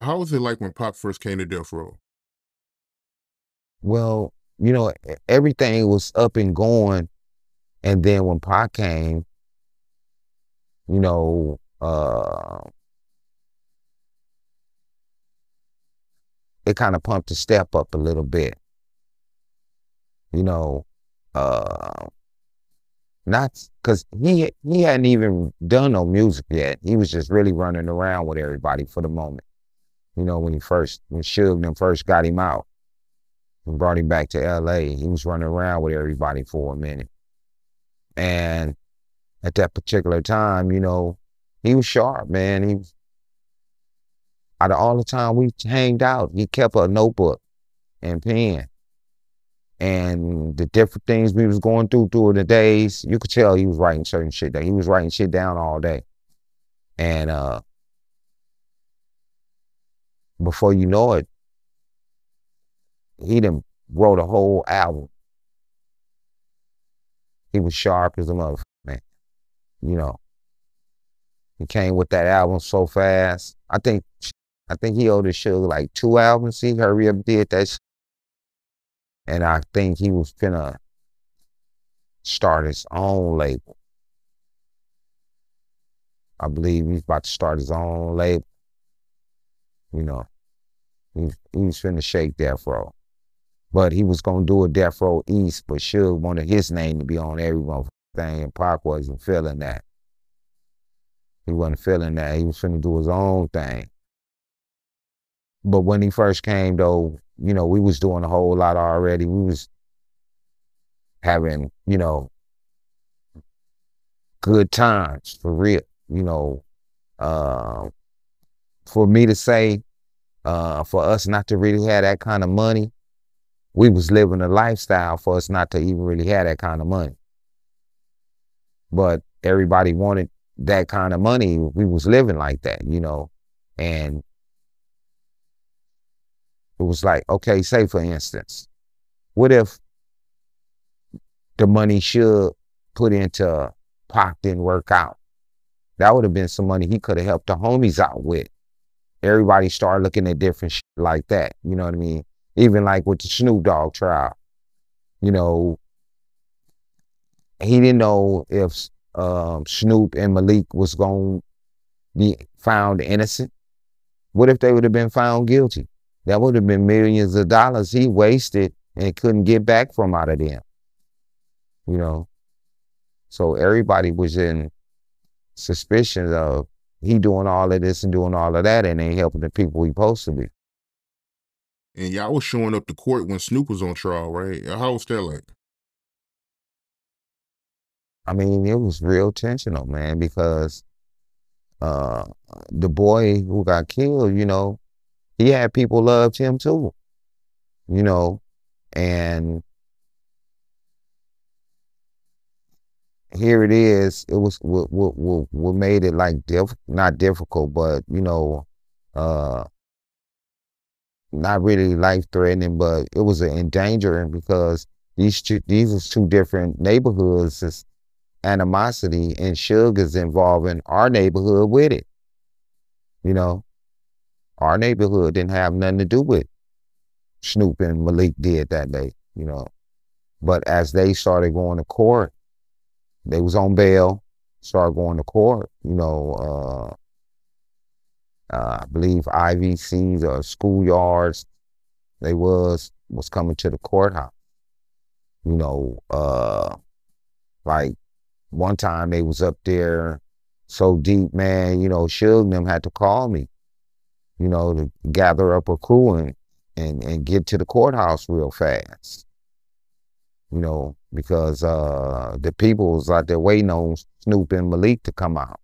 how was it like when Pac first came to Death Row? Well, everything was up and going, and then when Pac came, you know, it kind of pumped the step up a little bit. You know, uh, not because he hadn't even done no music yet. He was just really running around with everybody for the moment. When Suge and them first got him out and brought him back to LA, he was running around with everybody for a minute. And at that particular time, he was sharp, man. He was, out of all the time we hanged out, he kept a notebook and pen. And the different things we was going through the days, you could tell he was writing certain shit down. He was writing shit down all day. And before you know it, he done wrote a whole album. He was sharp as a motherfucker, man. You know, he came with that album so fast. I think he owed his Suge like 2 albums. He hurry up did that shit. And I think he was finna start his own label. I believe he's about to start his own label. You know, he was finna shake Death Row. But he was gonna do a Death Row East, but Suge wanted his name to be on every motherfucking thing, and Pac wasn't feeling that. He wasn't feeling that. He was finna do his own thing. But when he first came, though, we was doing a whole lot already. We was having, good times for real. Uh, for me to say, for us not to really have that kind of money, we was living a lifestyle for us not to even really have that kind of money. But everybody wanted that kind of money. We was living like that, and it was like, okay, say for instance, what if the money Suge put into Pac didn't work out? That would have been some money he could have helped the homies out with. Everybody started looking at different shit like that. You know what I mean? Even like with the Snoop Dogg trial, he didn't know if Snoop and Malik was going to be found innocent. What if they would have been found guilty? That would have been millions of dollars he wasted and couldn't get back from out of them. So everybody was in suspicion of he doing all of this and doing all of that and ain't helping the people he supposed to be. And y'all was showing up to court when Snoop was on trial, right? How was that like? I mean, it was real tensional, man, because the boy who got killed, he had people loved him too, and here it is. It was what made it like not difficult, but not really life threatening, but it was an endangering because these are two different neighborhoods. It's animosity, and Suge is involving our neighborhood with it. Our neighborhood didn't have nothing to do with Snoop and Malik did that day. But as they started going to court, they was on bail, started going to court. I believe IVCs or schoolyards, they was coming to the courthouse. Like one time they was up there so deep, man, Suge and them had to call me, to gather up a crew and get to the courthouse real fast. Because the people was out there waiting on Snoop and Malik to come out.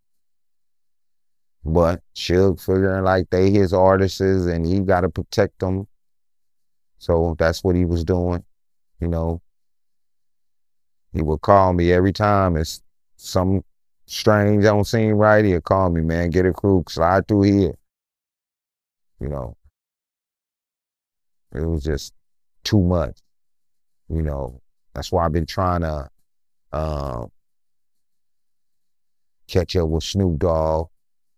But Suge figuring like they his artists and he got to protect them. So that's what he was doing. He would call me every time it's some strange don't seem right. He'd call me, man, get a crew, slide through here. It was just too much. That's why I've been trying to catch up with Snoop Dogg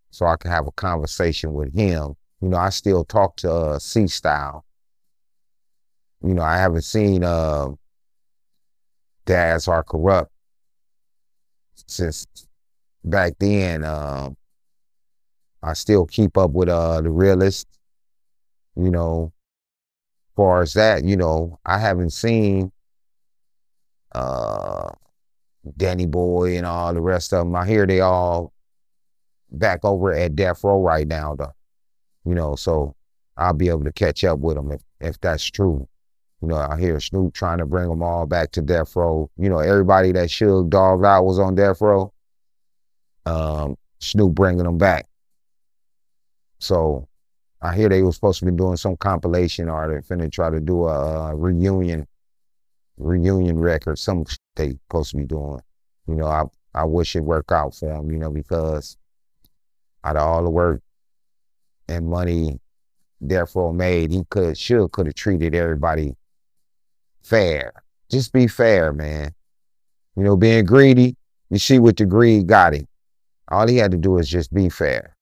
so I can have a conversation with him You know, I still talk to C Style. You know, I haven't seen Dads Are Corrupt since back then. I still keep up with the Realist. You know, far as that, you know, I haven't seen uh Danny Boy and all the rest of them. I hear they all back over at Death Row right now, though. You know, so I'll be able to catch up with them if that's true. You know, I hear Snoop trying to bring them all back to Death Row. You know, everybody that Suge dogged out was on Death Row. Snoop bringing them back. So I hear they were supposed to be doing some compilation, or they're finna try to do a reunion record, some they supposed to be doing. You know, I wish it worked out for them, you know, because out of all the work and money Death Row made, Suge could have treated everybody fair. Just be fair, man. You know, being greedy, you see what the greed got him. All he had to do is just be fair.